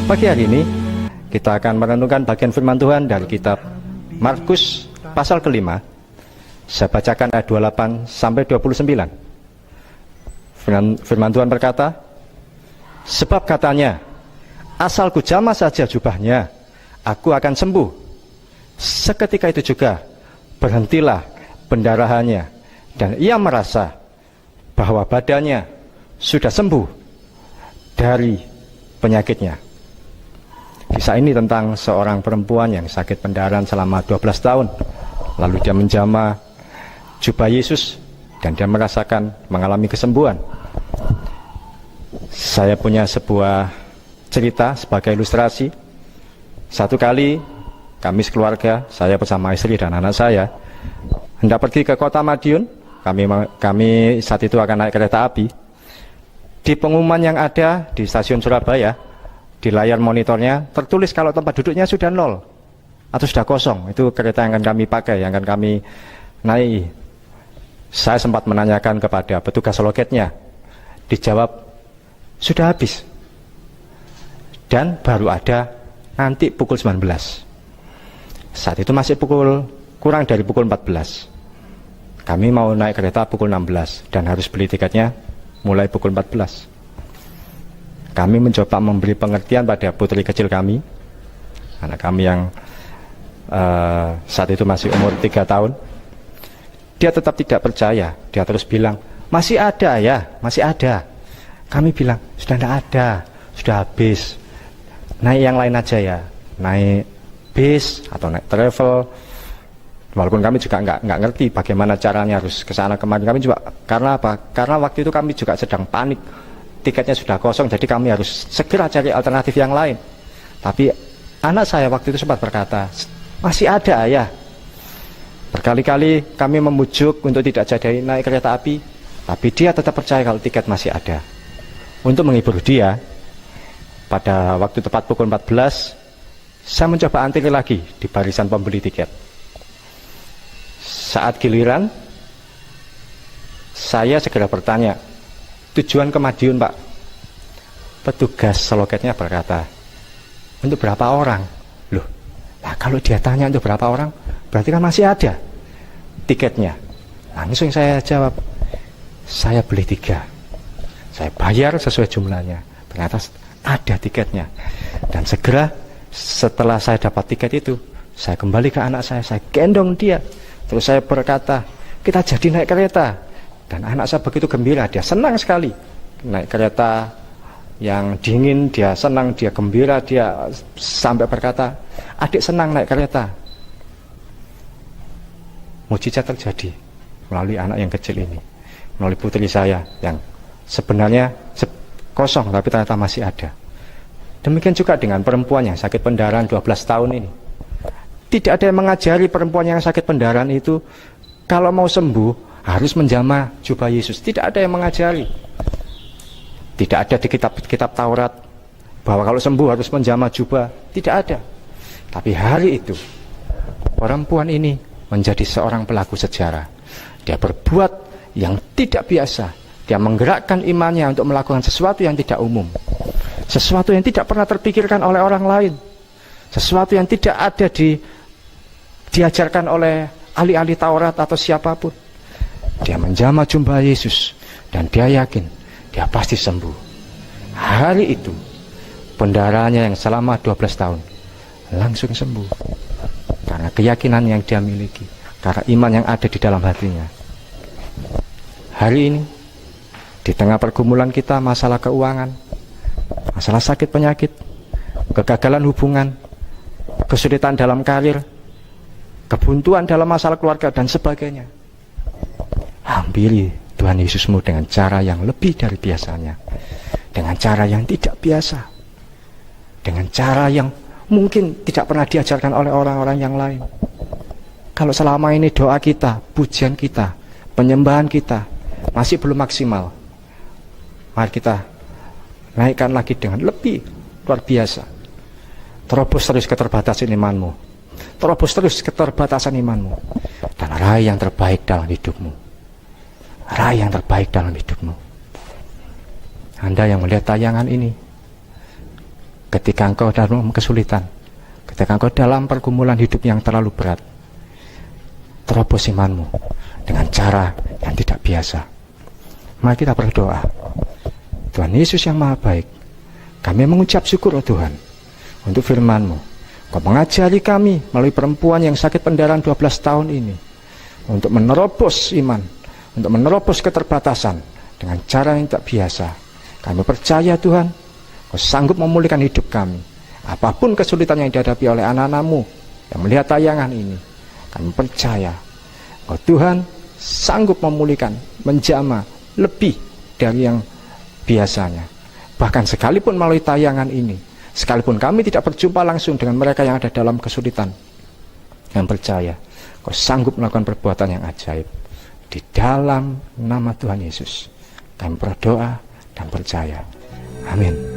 Pagi hari ini kita akan merenungkan bagian firman Tuhan dari kitab Markus pasal ke-5. Saya bacakan ayat 28 sampai 29. Firman Tuhan berkata, sebab katanya, asal ku jamah saja jubahnya, aku akan sembuh. Seketika itu juga berhentilah pendarahannya, dan ia merasa bahwa badannya sudah sembuh dari penyakitnya. Kisah ini tentang seorang perempuan yang sakit pendarahan selama 12 tahun. Lalu dia menjamah jubah Yesus dan dia merasakan mengalami kesembuhan. Saya punya sebuah cerita sebagai ilustrasi. Satu kali kami sekeluarga, saya bersama istri dan anak saya, hendak pergi ke kota Madiun. Kami saat itu akan naik kereta api. Di pengumuman yang ada di stasiun Surabaya, di layar monitornya tertulis kalau tempat duduknya sudah 0 atau sudah kosong. Itu kereta yang akan kami pakai, yang akan kami naik. Saya sempat menanyakan kepada petugas loketnya. Dijawab, sudah habis. Dan baru ada nanti pukul 19. Saat itu masih kurang dari pukul 14. Kami mau naik kereta pukul 16 dan harus beli tiketnya mulai pukul 14. Kami mencoba memberi pengertian pada putri kecil kami, anak kami yang saat itu masih umur 3 tahun. Dia tetap tidak percaya. Dia terus bilang, masih ada ya, masih ada. Kami bilang, sudah tidak ada, sudah habis. Naik yang lain aja ya, naik bis atau naik travel. Walaupun kami juga nggak ngerti bagaimana caranya harus ke sana kemari. Kami juga, karena apa? Karena waktu itu kami juga sedang panik. Tiketnya sudah kosong, jadi kami harus segera cari alternatif yang lain. Tapi anak saya waktu itu sempat berkata, masih ada ayah. Berkali-kali kami memujuk untuk tidak jadi naik kereta api, tapi dia tetap percaya kalau tiket masih ada. Untuk menghibur dia, pada waktu tepat pukul 14, saya mencoba antri lagi di barisan pembeli tiket. Saat giliran, saya segera bertanya, tujuan ke Madiun Pak? Petugas loketnya berkata, untuk berapa orang? Loh, nah kalau dia tanya untuk berapa orang, berarti kan masih ada tiketnya. Langsung saya jawab, saya beli 3. Saya bayar sesuai jumlahnya. Ternyata ada tiketnya. Dan segera setelah saya dapat tiket itu, saya kembali ke anak saya gendong dia. Terus saya berkata, kita jadi naik kereta. Dan anak saya begitu gembira, dia senang sekali naik kereta yang dingin, dia senang, dia gembira, dia sampai berkata, adik senang naik kereta. Mujizat terjadi melalui anak yang kecil ini, melalui putri saya yang sebenarnya kosong tapi ternyata masih ada. Demikian juga dengan perempuan yang sakit pendarahan 12 tahun ini. Tidak ada yang mengajari perempuan yang sakit pendarahan itu kalau mau sembuh harus menjamah jubah Yesus. Tidak ada yang mengajari. Tidak ada di kitab Taurat bahwa kalau sembuh harus menjamah jubah. Tidak ada. Tapi hari itu perempuan ini menjadi seorang pelaku sejarah. Dia berbuat yang tidak biasa. Dia menggerakkan imannya untuk melakukan sesuatu yang tidak umum, sesuatu yang tidak pernah terpikirkan oleh orang lain, sesuatu yang tidak ada diajarkan oleh ahli-ahli Taurat atau siapapun. Dia menjamah jubah Yesus dan dia yakin dia pasti sembuh. Hari itu pendarahannya yang selama 12 tahun langsung sembuh karena keyakinan yang dia miliki, karena iman yang ada di dalam hatinya. Hari ini di tengah pergumulan kita, masalah keuangan, masalah sakit penyakit, kegagalan hubungan, kesulitan dalam karir, kebuntuan dalam masalah keluarga dan sebagainya, hampiri Tuhan Yesusmu dengan cara yang lebih dari biasanya, dengan cara yang tidak biasa, dengan cara yang mungkin tidak pernah diajarkan oleh orang-orang yang lain. Kalau selama ini doa kita, pujian kita, penyembahan kita masih belum maksimal, mari kita naikkan lagi dengan lebih luar biasa. Terobos terus keterbatasan imanmu, terobos terus keterbatasan imanmu, dan raih yang terbaik dalam hidupmu, raih yang terbaik dalam hidupmu. Anda yang melihat tayangan ini, ketika engkau dalam kesulitan, ketika engkau dalam pergumulan hidup yang terlalu berat, terobos imanmu dengan cara yang tidak biasa. Mari kita berdoa. Tuhan Yesus yang Maha Baik, kami mengucap syukur Tuhan untuk firman-Mu. Kau mengajari kami melalui perempuan yang sakit pendarahan 12 tahun ini untuk menerobos iman, untuk menerobos keterbatasan dengan cara yang tak biasa. Kami percaya Tuhan, Kau sanggup memulihkan hidup kami. Apapun kesulitan yang dihadapi oleh anak-anak-Mu yang melihat tayangan ini, kami percaya Kau Tuhan sanggup memulihkan, menjamah lebih dari yang biasanya. Bahkan sekalipun melalui tayangan ini, sekalipun kami tidak berjumpa langsung dengan mereka yang ada dalam kesulitan, yang percaya Kau sanggup melakukan perbuatan yang ajaib. Di dalam nama Tuhan Yesus kami berdoa dan percaya. Amin.